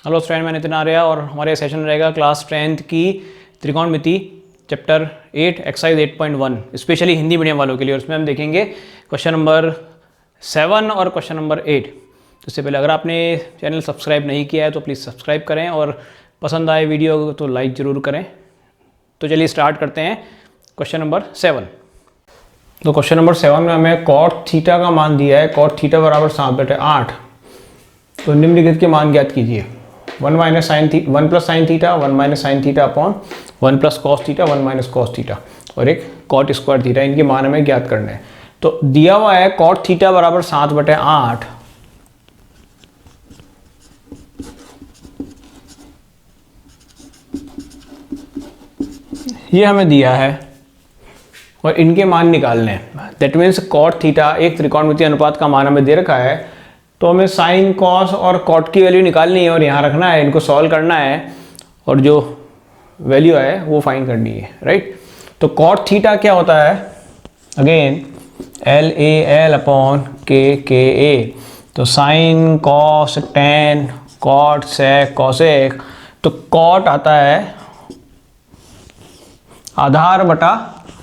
Hello student, मैं नितिन आर्या और हमारे सेशन रहेगा क्लास 10th की त्रिकोणमिति chapter 8 exercise 8.1 specially Hindi medium वालों के लिए। और उसमें हम देखेंगे क्वेश्चन नंबर 7 और क्वेश्चन नंबर 8। तो इससे पहले अगर आपने चैनल सब्सक्राइब नहीं किया है तो प्लीज़ सब्सक्राइब करें और पसंद आए वीडियो तो लाइक ज़रूर करें। तो चलिए स्टार्ट करते हैं क्वेश्चन नंबर 7। तो क्वेश्चन नंबर 7 में हमें कॉट थीटा का मान दिया है, कॉट थीटा बराबर 7/8। तो निम्नलिखित के मान ज्ञात कीजिए। 1 plus sine theta, 1 minus sine theta upon 1 plus cos theta, 1 minus cos theta और एक कॉट स्क्वायर थीटा। इनके मान हमें ज्ञात करने हैं। तो दिया हुआ है कॉट थीटा बराबर 7/8। ये हमें दिया है और इनके मान निकालने हैं। दैट मीन्स कॉट थीटा एक त्रिकोणमितीय अनुपात का मान हमें दे रखा है, तो हमें साइन कॉस और कॉट की वैल्यू निकालनी है और यहाँ रखना है, इनको सॉल्व करना है और जो वैल्यू है वो फाइंड करनी है, राइट। तो कॉट थीटा क्या होता है? Again LAL upon KA। तो sine cos tan cot sec cosec. तो कॉट आता है आधार बटा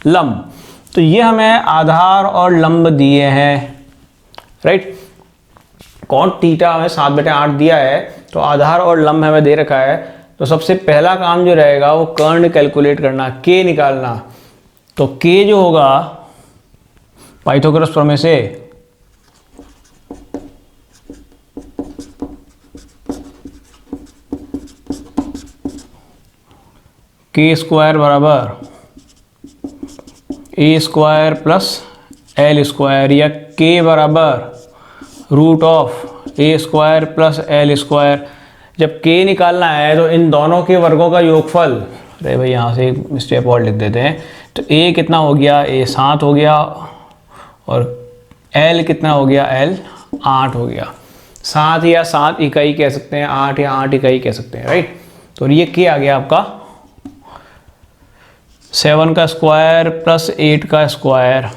लंब। तो ये हमें आधार और लंब दिए हैं, राइट। कॉट थीटा हमें 7/8 दिया है, तो आधार और लंब हमें दे रखा है। तो सबसे पहला काम जो रहेगा वो कर्ण कैलकुलेट करना, k निकालना। तो k जो होगा पाइथागोरस प्रमेय से k स्क्वायर बराबर a square plus l square, या k बराबर root of a square plus l square. जब k निकालना है तो इन दोनों के वर्गों का योगफल, अरे भाई यहाँ से एक स्टेप और लिख देते हैं। तो a कितना हो गया? a 7 हो गया और l कितना हो गया? l 8 हो गया। 7 या 7 इकाई कह सकते हैं, 8 या 8 इकाई कह सकते हैं, राइट। तो ये k आ गया आपका 7 का स्क्वायर प्लस 8 का स्क्वायर।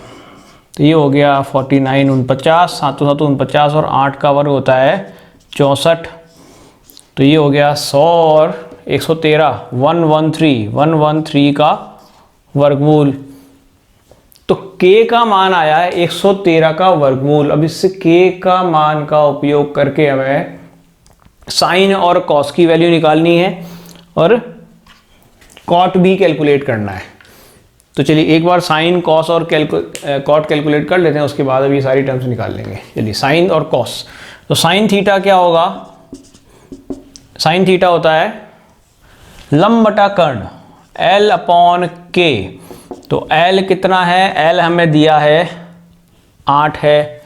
तो ये हो गया 49 49, 7 49 और 8 का वर्ग होता है 64। तो ये हो गया 100 और 113 113 का वर्गमूल। तो k का मान आया है 113 का वर्गमूल। अब इससे k का मान का उपयोग करके हमें साइन और कॉस की वैल्यू निकालनी है और कॉट भी कैलकुलेट करना है। तो चलिए एक बार साइन कॉस और कॉट कैलकुलेट कर लेते हैं, उसके बाद अभी सारी टर्म्स निकाल लेंगे। चलिए साइन और कॉस। तो साइन थीटा क्या होगा? साइन थीटा होता है लंब बटा कर्ण L अपॉन K। तो L कितना है? L हमें दिया है 8 है,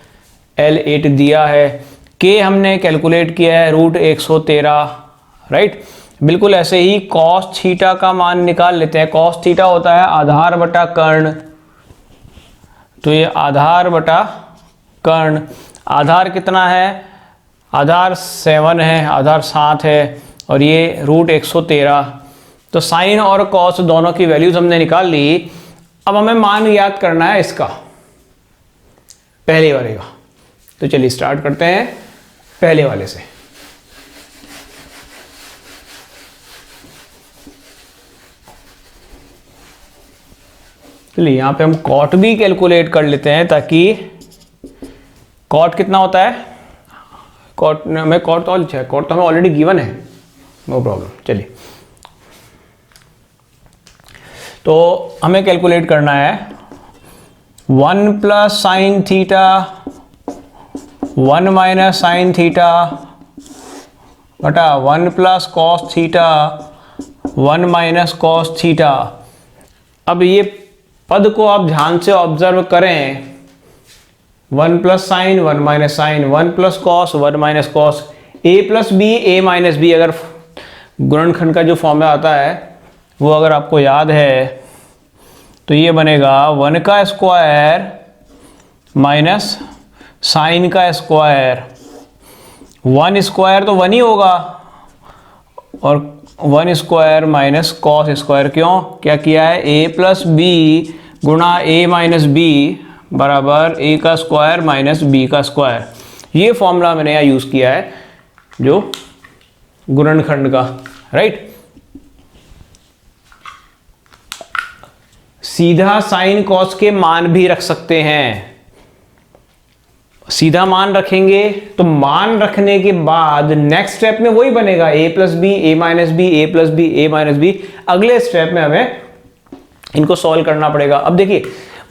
L 8 दिया है। K हमने कैलकुलेट किया है रूट 113, राइट। बिल्कुल ऐसे ही कॉस थीटा का मान निकाल लेते हैं। कॉस थीटा होता है आधार बटा कर्ण। तो ये आधार बटा कर्ण। आधार कितना है? आधार 7 है, आधार 7 है और ये रूट 113। तो साइन और कॉस दोनों की वैल्यूज हमने निकाल ली। अब हमें मान याद करना है इसका, पहले वाले का। तो चलिए स्टार्ट करते हैं पहले वाले से। चलिए यहाँ पे हम कॉट भी कैलकुलेट कर लेते हैं, ताकि कॉट कितना होता है? कॉट हमें कॉट तो अच्छा है, कॉट तो हमें ऑलरेडी गिवन है, नो प्रॉब्लम। चलिए तो हमें कैलकुलेट करना है 1 plus sine theta 1 minus sine theta बटा 1 plus cos theta 1 minus cos theta. अब ये पद को आप ध्यान से ऑब्जर्व करें। 1 plus sine 1 minus sine, 1 plus cos 1 minus cos, a plus B a minus B. अगर गुणनखंड का जो फॉर्मूला आता है वो अगर आपको याद है तो ये बनेगा 1 का स्क्वायर माइनस साइन का स्क्वायर। 1 स्क्वायर तो 1 ही होगा और 1 स्क्वायर माइनस कॉस स्क्वायर। क्यों? क्या किया है? a प्लस बी गुणा a माइनस बी बराबर a का स्क्वायर माइनस b का स्क्वायर। ये फॉर्मूला मैंने यहाँ यूज़ किया है जो गुणनखंड का, राइट। सीधा साइन कॉस के मान भी रख सकते हैं। सीधा मान रखेंगे तो मान रखने के बाद नेक्स्ट स्टेप में वही बनेगा, a plus B, A minus B, A plus B, A minus B. अगले स्टेप में हमें इनको सॉल्व करना पड़ेगा। अब देखिए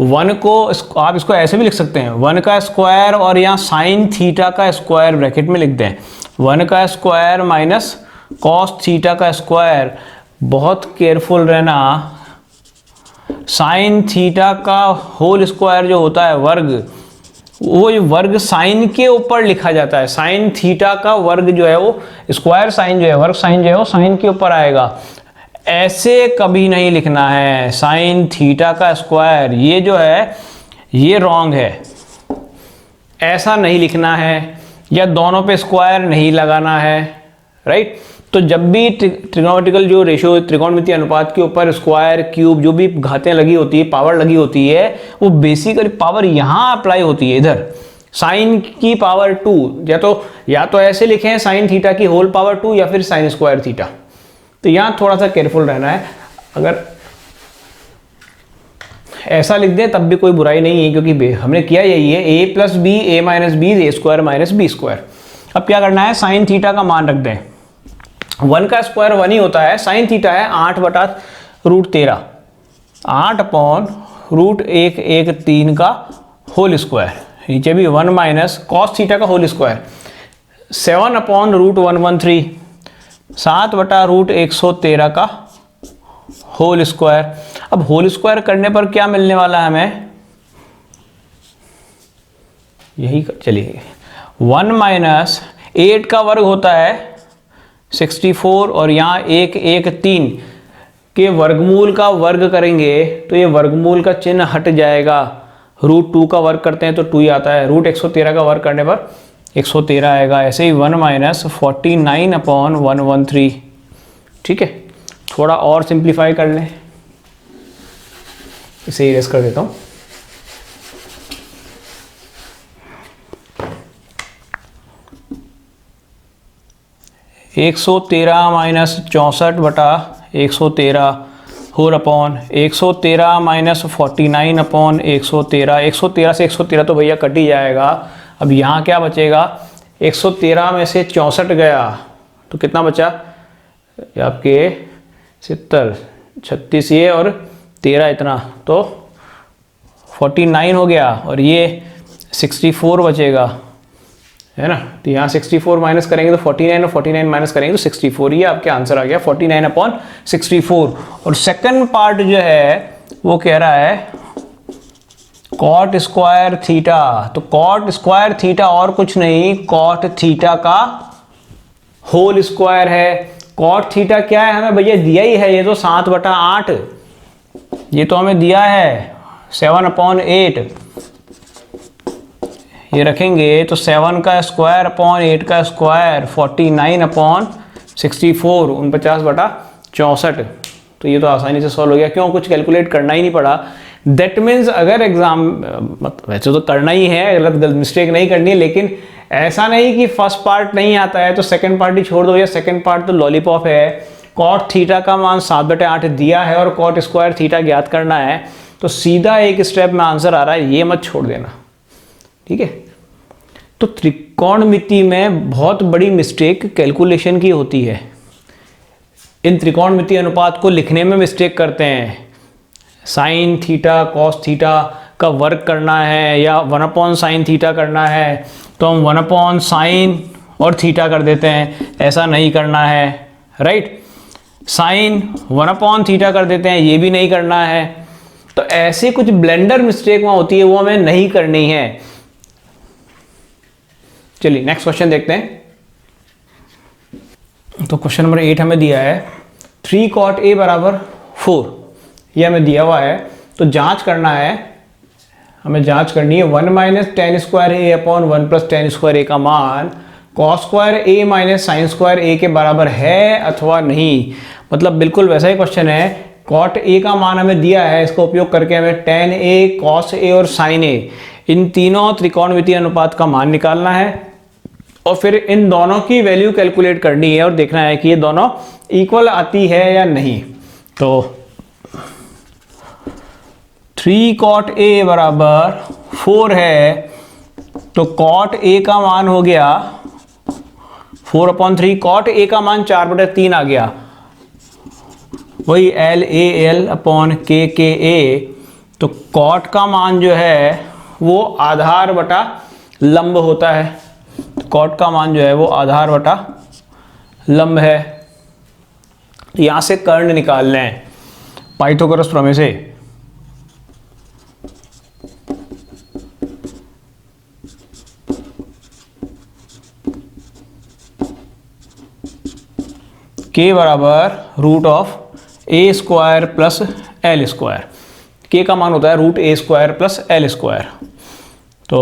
1 को आप इसको ऐसे भी लिख सकते हैं, 1 का स्क्वायर और यहाँ साइन थीटा का स्क्वायर ब्रैकेट में लिख दें, 1 का स्क्वायर माइनस कॉस थीटा का स्क्वायर। बहुत केयरफुल रहना, साइन थीटा का होल स्क्वायर जो होता है वर्ग, वो वर्ग साइन के ऊपर लिखा जाता है। साइन थीटा का वर्ग जो है वो स्क्वायर साइन जो है, वर्ग साइन जो है वो साइन के ऊपर आएगा। ऐसे कभी नहीं लिखना है, साइन थीटा का स्क्वायर ये जो है ये रॉन्ग है, ऐसा नहीं लिखना है, या दोनों पे स्क्वायर नहीं लगाना है, राइट। तो जब भी ट्रिग्नोमेट्रिकल जो रेशियो, त्रिकोणमितीय अनुपात के ऊपर स्क्वायर, क्यूब जो भी घातें लगी होती है, पावर लगी होती है, वो बेसिकली पावर यहाँ अप्लाई होती है इधर, साइन की पावर 2, या तो ऐसे लिखें साइन थीटा की होल पावर 2 या फिर साइन स्क्वायर थीटा। तो यहाँ थोड़ा सा केयरफुल रहना है। अगर ऐसा लिख दें तब भी कोई बुराई नहीं है, क्योंकि हमने किया यही है, a plus B, A minus B, A square minus B square. अब क्या करना है, साइन थीटा का मान रख दें। 1 का स्क्वायर 1 ही होता है, साइन थीटा है 8/√13, 8/√113 का होल स्क्वायर, नीचे भी 1 माइनस कॉस थीटा का होल स्क्वायर, 7/√113, 7/√113 का होल स्क्वायर। अब होल स्क्वायर करने पर क्या मिलने वाला है हमें, यही चलिए 1 माइनस 8 का वर्ग होता है 64, और यहाँ 113 के वर्गमूल का वर्ग करेंगे तो ये वर्गमूल का चिन्ह हट जाएगा। √2 का वर्ग करते हैं तो 2 ही आता है, √113 का वर्ग करने पर 113 आएगा। ऐसे ही 1 माइनस 49/113, ठीक है। थोड़ा और सिंप्लीफाई कर लें, इसे इरेज कर देता हूँ। एक 113 माइनस 64/113 होल अपॉन 113 माइनस 49/113, 113 से 113 तो भैया कट ही जाएगा। अब यहाँ क्या बचेगा, 113 में से 64 गया तो कितना बचा, आपके 70, 36 ये और 13 इतना, तो 49 हो गया, और ये 64 बचेगा, है ना। तो यहाँ 64 माइनस करेंगे तो 49, और 49 माइनस करेंगे तो 64, ये आपके आंसर आ गया 49/64। और सेकंड पार्ट जो है वो कह रहा है कॉट स्क्वायर थीटा। तो कॉट स्क्वायर थीटा और कुछ नहीं, कॉट थीटा का होल स्क्वायर है। कॉट थीटा क्या है, हमें भैया दिया ही है, ये तो 7/8, ये तो हमें दिया है 7/8, ये रखेंगे तो 7 का स्क्वायर अपॉन 8 का स्क्वायर 49/64, 49/64। तो ये तो आसानी से सॉल्व हो गया, क्यों, कुछ कैलकुलेट करना ही नहीं पड़ा। दैट मीन्स अगर एग्जाम, वैसे तो करना ही है, गलत मिस्टेक नहीं करनी है, लेकिन ऐसा नहीं कि फर्स्ट पार्ट नहीं आता है तो सेकंड पार्ट ही छोड़ दो, या सेकंड पार्ट तो लॉलीपॉप है। कॉट थीटा का मान 7/8 दिया है और कॉट स्क्वायर थीटा ज्ञात करना है, तो सीधा एक स्टेप में आंसर आ रहा है, ये मत छोड़ देना, ठीक है। तो त्रिकोणमिति में बहुत बड़ी मिस्टेक कैलकुलेशन की होती है। इन त्रिकोणमितीय अनुपात को लिखने में मिस्टेक करते हैं। साइन थीटा कॉस थीटा का वर्ग करना है या 1/sin थीटा करना है तो हम 1/sin और थीटा कर देते हैं, ऐसा नहीं करना है, राइट। साइन 1/थीटा कर देते हैं, ये भी नहीं करना है। तो ऐसी कुछ ब्लेंडर मिस्टेक वहाँ होती है, वो हमें नहीं करनी है। चलिए नेक्स्ट क्वेश्चन देखते हैं। तो क्वेश्चन नंबर 8 हमें दिया है 3 cot A = 4, ये हमें दिया हुआ है। तो जांच करना है, हमें जांच करनी है 1 - tan² A upon 1 + tan² A का मान cos² A - sin² A के बराबर है अथवा नहीं। मतलब बिल्कुल वैसा ही क्वेश्चन है। cot A का मान हमें दिया है, इसका उपयोग करके हमें tan A, cos A और sin A इन तीनों त्रिकोणमितीय अनुपात का मान निकालना है और फिर इन दोनों की वैल्यू कैलकुलेट करनी है और देखना है कि ये दोनों इक्वल आती है या नहीं। तो 3 cot A बराबर 4 है, तो cot A का मान हो गया 4/3, cot A का मान 4/3 आ गया, वही LAL/KKA। तो cot का मान जो है वो आधार बटा लंब होता है, तो cot का मान जो है वो आधार बटा लंब है। यहां से कर्ण निकाल लें पाइथागोरस प्रमेय से। k बराबर √a² प्लस l²। k का मान होता है √a² प्लस l²। तो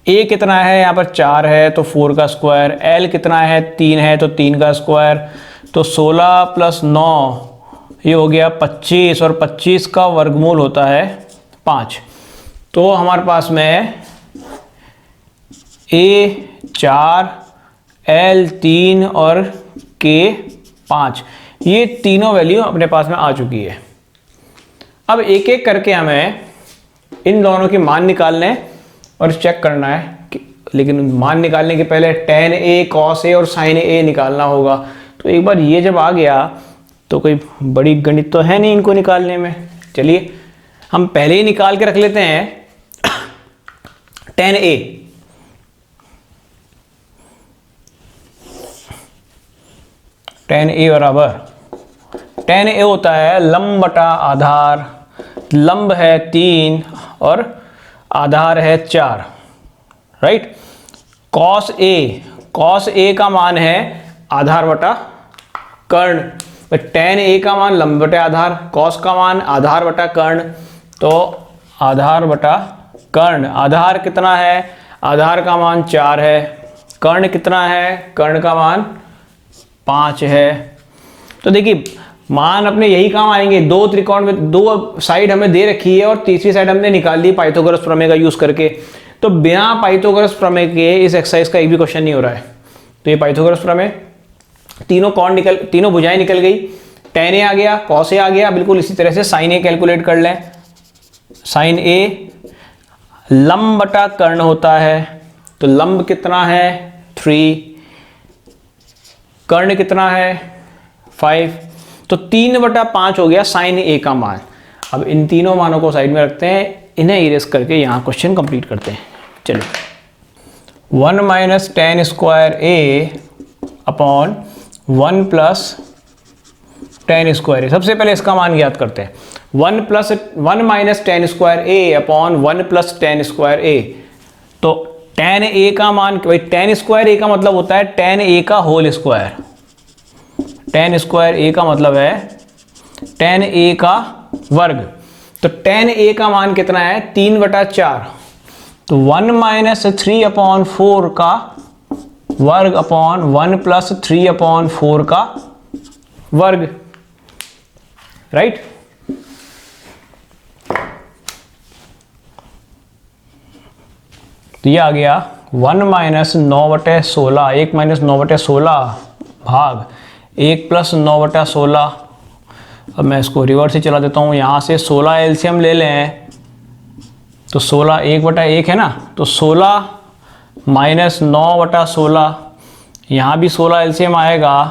a कितना है, यहाँ पर 4 है तो 4 का स्क्वायर, l कितना है 3 है तो 3 का स्क्वायर, तो 16 प्लस 9 ये हो गया 25, और 25 का वर्गमूल होता है 5। तो हमारे पास में a 4, l 3 और k 5, ये तीनों वैल्यू अपने पास में आ चुकी है। अब एक एक करके हमें इन दोनों के मान निकालने और चेक करना है लेकिन मान निकालने के पहले tan A cos A और sin A निकालना होगा। तो एक बार ये जब आ गया तो कोई बड़ी गणित तो है नहीं इनको निकालने में। चलिए हम पहले ही निकाल के रख लेते हैं tan A। tan A बराबर, tan A होता है लंब बटा आधार, लंब है 3 और आधार है 4, राइट। cos A का मान है आधार बटा कर्ण, tan A का मान लंब बटे आधार, cos का मान आधार बटा कर्ण, तो आधार बटा कर्ण। आधार कितना है, आधार का मान 4 है, कर्ण कितना है, कर्ण का मान 5 है। तो देखिए मान अपने यही काम आएंगे, दो त्रिकोण में दो साइड हमें दे रखी है और तीसरी साइड हमने निकाल दी पाइथागोरस प्रमेय का यूज करके। तो बिना पाइथागोरस प्रमेय के इस एक्सरसाइज का एक भी क्वेश्चन नहीं हो रहा है। तो ये पाइथागोरस प्रमेय, तीनों भुजाएं निकल गई, tan A आ गया, cos A आ गया। बिल्कुल इसी तरह से sin A कैलकुलेट कर लें। sin A लंब बटा कर्ण होता है, तो लंब कितना है 3, कर्ण कितना है 5, तो 3/5 हो गया sin A का मान। अब इन तीनों मानों को साइड में रखते हैं, इन्हें इरेज करके यहाँ क्वेश्चन कंप्लीट करते हैं। चलिए 1 minus tan square A upon 1 plus tan square A। सबसे पहले इसका मान ज्ञात करते हैं। 1 minus tan square A upon 1 plus tan square A। तो tan A का मान, भाई tan स्क्वायर A का मतलब होता है tan A का whole square. tan square A का मतलब है tan A का वर्ग। तो tan A का मान कितना है 3/4, तो 1 माइनस 3/4 का वर्ग अपॉन 1 प्लस 3/4 का वर्ग, राइट। तो ये आ गया 1 माइनस 9/16, 1 माइनस 9/16 भाग 1 प्लस 9/16। अब मैं इसको रिवर्स से चला देता हूँ, यहाँ से 16 एलसीएम ले लें तो 16 1/1 है ना, तो 16 माइनस 9/16, यहाँ भी 16 एलसीएम आएगा,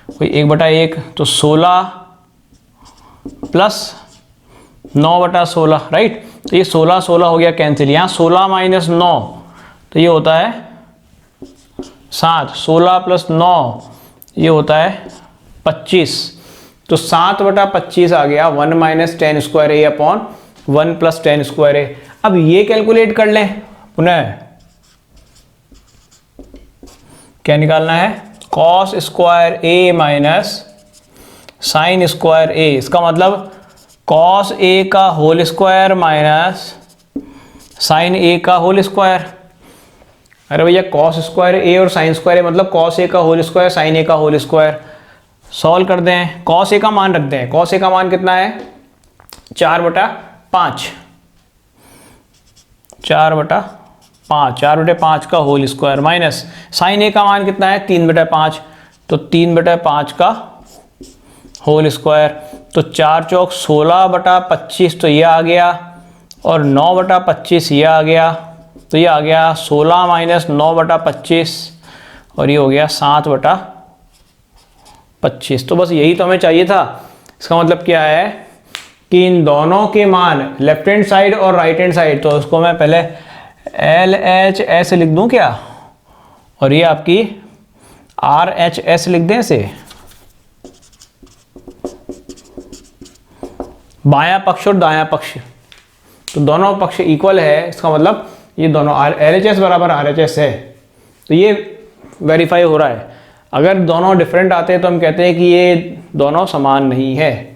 कोई 1/1, तो 16 प्लस 9/16, राइट। तो ये 16 हो गया कैंसिल, यहाँ 16 माइनस 9 तो ये होता है 7, 16 प्लस 9 ये होता है 25, तो 7/25 आ गया 1 minus tan square A upon 1 plus tan square A। अब ये कैलकुलेट कर लें पुनः, क्या निकालना है cos square A minus sine square A। इसका मतलब cos A का whole square minus sine A का होल स्क्वायर। अरे भैया cos स्क्वायर A और साइन स्क्वायर A मतलब cos A का होल स्क्वायर साइन A का होल स्क्वायर। सॉल्व कर दें, cos A का मान रख दें, cos A का मान कितना है 4/5, 5, 4/5 का होल स्क्वायर माइनस साइन ए का मान कितना है 3/5, तो 3/5 का होल स्क्वायर, तो 4 चौक 16/25 तो ये आ गया, और 9/25 ये आ गया, तो ये आ गया 16 माइनस 9/25, और ये हो गया 7/25। तो बस यही तो हमें चाहिए था। इसका मतलब क्या है कि इन दोनों के मान लेफ्ट हैंड साइड और राइट हैंड साइड, तो उसको मैं पहले LHS लिख दूं क्या, और ये आपकी RHS लिख दें इसे। बायां पक्ष और दायां पक्ष, तो दोनों पक्ष इक्वल है, इसका मतलब ये दोनों LHS बराबर RHS है, तो ये वेरीफाई हो रहा है। अगर दोनों डिफरेंट आते हैं तो हम कहते हैं कि ये दोनों समान नहीं है।